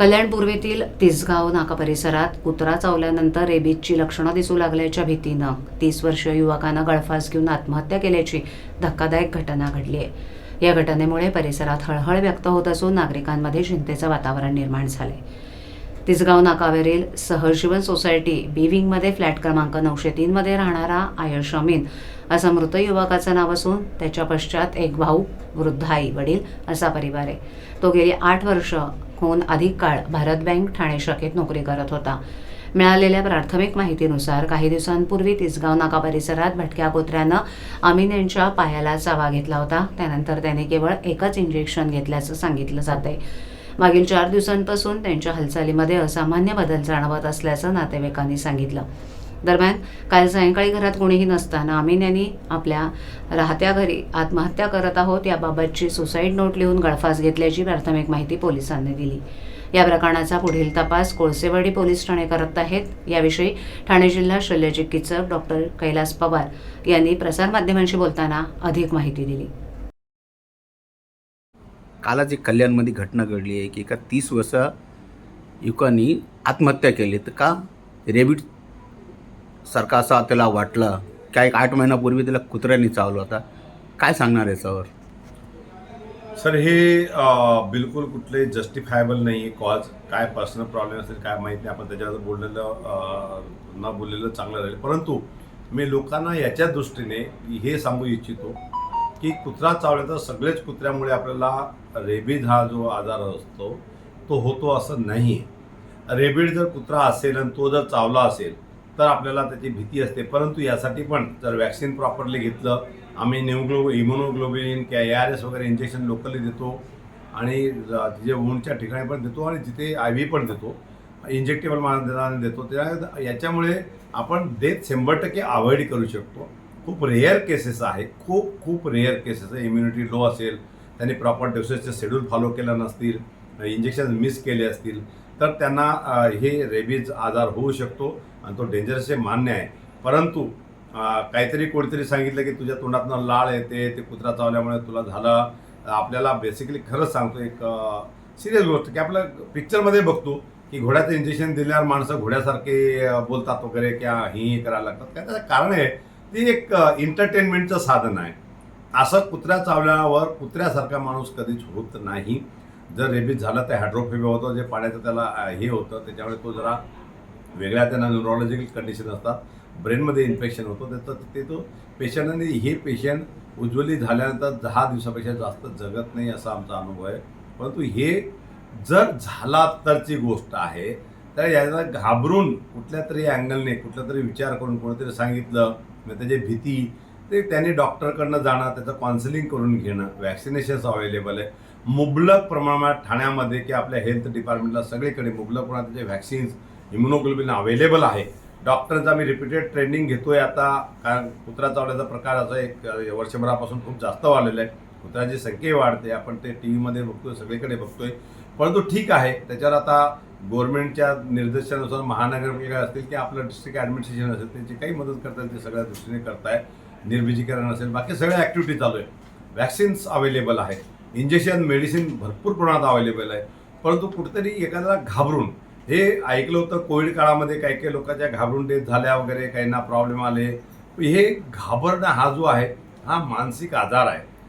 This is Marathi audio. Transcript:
कल्याण पूर्वेतील तिसगाव नाका परिसरात कुत्रा चावल्यानंतर रेबीजची लक्षणं दिसू लागल्याच्या भीतीनं 30 वर्षीय युवकानं गळफास घेऊन आत्महत्या केल्याची धक्कादायक घटना घडली आहे। या घटनेमुळे परिसरात हळहळ व्यक्त होत असून नागरिकांमध्ये चिंतेचं वातावरण निर्माण झाले। तिसगाव नाकावरील सहजीवन सोसायटी बी विंगमध्ये फ्लॅट क्रमांक 903 मध्ये राहणारा आयश अमीन असं मृत युवकाचं नाव असून त्याच्या पश्चात एक भाऊ, वृद्ध आई वडील असा परिवार आहे। तो गेली 8 वर्षहून अधिक काळ भारत बँक ठाणे शाखेत नोकरी करत होता। मिळालेल्या प्राथमिक माहितीनुसार काही दिवसांपूर्वी तिसगाव नाका परिसरात भटक्या कुत्र्यानं अमीन यांच्या पायाला चावा घेतला होता। त्यानंतर त्याने केवळ एकच इंजेक्शन घेतल्याचं सांगितलं जातंय। मागील 4 दिवसांपासून त्यांच्या हालचालीमध्ये असामान्य बदल जाणवत असल्याचं नातेवाईकांनी सांगितलं। दरम्यान काल सायंकाळी घरात कोणीही नसताना अमीन यांनी आपल्या राहत्या घरी आत्महत्या करत आहोत याबाबतची सुसाईड नोट लिहून गळफास घेतल्याची प्राथमिक माहिती पोलिसांनी दिली। या प्रकरणाचा पुढील तपास कोळसेवाडी पोलीस ठाणे करत आहेत। याविषयी ठाणे जिल्हा शल्यचिकित्सक डॉक्टर कैलास पवार यांनी प्रसारमाध्यमांशी बोलताना अधिक माहिती दिली। कालच एक कल्याणमध्ये घटना घडली आहे की एका 30 वर्षा युवकांनी आत्महत्या केली। तर का रेबीज सारखा असा त्याला वाटलं काय? 8 महिन्यापूर्वी त्याला कुत्र्याने चावलं होता। काय सांगणार याच्यावर? सर हे बिलकुल कुठले जस्टिफायबल नाही आहे कॉज। काय पर्सनल प्रॉब्लेम असेल काय माहीत नाही, आपण त्याच्यावर बोललेलं न बोललेलं चांगलं राहील। परंतु मी लोकांना याच्या दृष्टीने हे सांगू इच्छितो की कुत्रा चावल्याचा सगळेच कुत्र्यामुळे आपल्याला रेबीज हा जो आजार असतो तो होतो असं नाही आहे। रेबीज जर कुत्रा असेल आणि तो जर चावला असेल तर आपल्याला त्याची भीती असते, परंतु यासाठी पण जर वॅक्सिन प्रॉपरली घेतलं, आम्ही इम्युनोग्लोबिन ARS वगैरे इंजेक्शन लोकली देतो आणि तिचे वूंडच्या ठिकाणी पण देतो आणि जिथे IV पण देतो, इंजेक्टेबल माध्यमाने देतो। त्या याच्यामुळे आपण डेथ 100% अवॉइड करू शकतो। खूप रेअर केसेस आहे, खूप रेअर केसेस आहे। इम्युनिटी लो असेल, त्यांनी प्रॉपर डोसेसचे शेड्यूल फॉलो केलं नसतील, इंजेक्शन मिस केले असतील तर त्यांना हे रेबीज आजार होऊ शकतो आणि तो डेंजरस आहे, मान्य आहे। परंतु काहीतरी कोणीतरी सांगितलं की तुझ्या तोंडातनं लाळ येते, ते कुत्रा चावल्यामुळे तुला झालं। आपल्याला बेसिकली खरंच सांगतो एक सिरियस गोष्ट की आपल्या पिक्चरमध्ये बघतो की घोड्याचं इंजेक्शन दिल्यावर माणसं घोड्यासारखे बोलतात वगैरे किंवा ही करायला लागतात। काय त्याचं कारण आहे, ती एक एंटरटेनमेंटचं साधन आहे। असं कुत्र्या चावल्यावर कुत्र्यासारखा माणूस कधीच होत नाही। जर रेबीज झालं तर हायड्रोफेबिया होतं, जे पाण्याचं त्याला हे होतं, त्याच्यामुळे तो जरा वेगळ्या त्यांना न्यूरोलॉजिकल कंडिशन असतात, ब्रेनमध्ये इन्फेक्शन होतं त्याचं ते तो पेशंट। आणि हे पेशंट उज्ज्वली झाल्यानंतर 10 दिवसापेक्षा जास्त जगत नाही असा आमचा अनुभव आहे। परंतु हे जर झाला तरची गोष्ट आहे, तर याला घाबरून कुठल्या तरी अँगलने कुठला तरी विचार करून कोणीतरी सांगितलं मग त्याची भीती, ते त्यांनी डॉक्टरकडनं जाणं, त्याचं काउन्सिलिंग करून घेणं। वॅक्सिनेशन्स अवेलेबल आहे मुबलक प्रमाणात ठाण्यामध्ये की आपल्या हेल्थ डिपार्टमेंटला सगळीकडे मुबलक प्रमाणात त्याचे वॅक्सिन्स, इम्युनोग्लोबिन अवेलेबल आहे। डॉक्टरचा मी रिपीटेड ट्रेनिंग घेतोय आता, कारण कुत्रा चावल्याचा प्रकार असा एक वर्षभरापासून खूप जास्त वाढलेला आहे। कुत्र्याची संख्या वाढते, आपण ते TV मध्ये बघतोय, सगळीकडे बघतोय। परंतु ठीक आहे, त्याच्यावर आता गव्हर्नमेंटच्या निर्देशानुसार महानगरपालिका असतील की आपलं डिस्ट्रिक्ट ॲडमिनिस्ट्रेशन असेल, त्यांची काही मदत करता येईल ते सगळ्या दृष्टीने करताय। निर्विजीकरण असेल, बाकी सगळ्या ॲक्टिव्हिटी चालू आहे। वॅक्सिन्स अवेलेबल आहे, इंजेक्शन मेडिसिन भरपूर प्रमाणात अवेलेबल आहे। परंतु कुठेतरी एखाद्याला घाबरून, हे ऐकलं होतं कोविड काळामध्ये काही लोकांच्या घाबरून डेथ झाल्या वगैरे, काहींना प्रॉब्लेम आले। हे घाबरणं हा जो आहे हा मानसिक आजार आहे।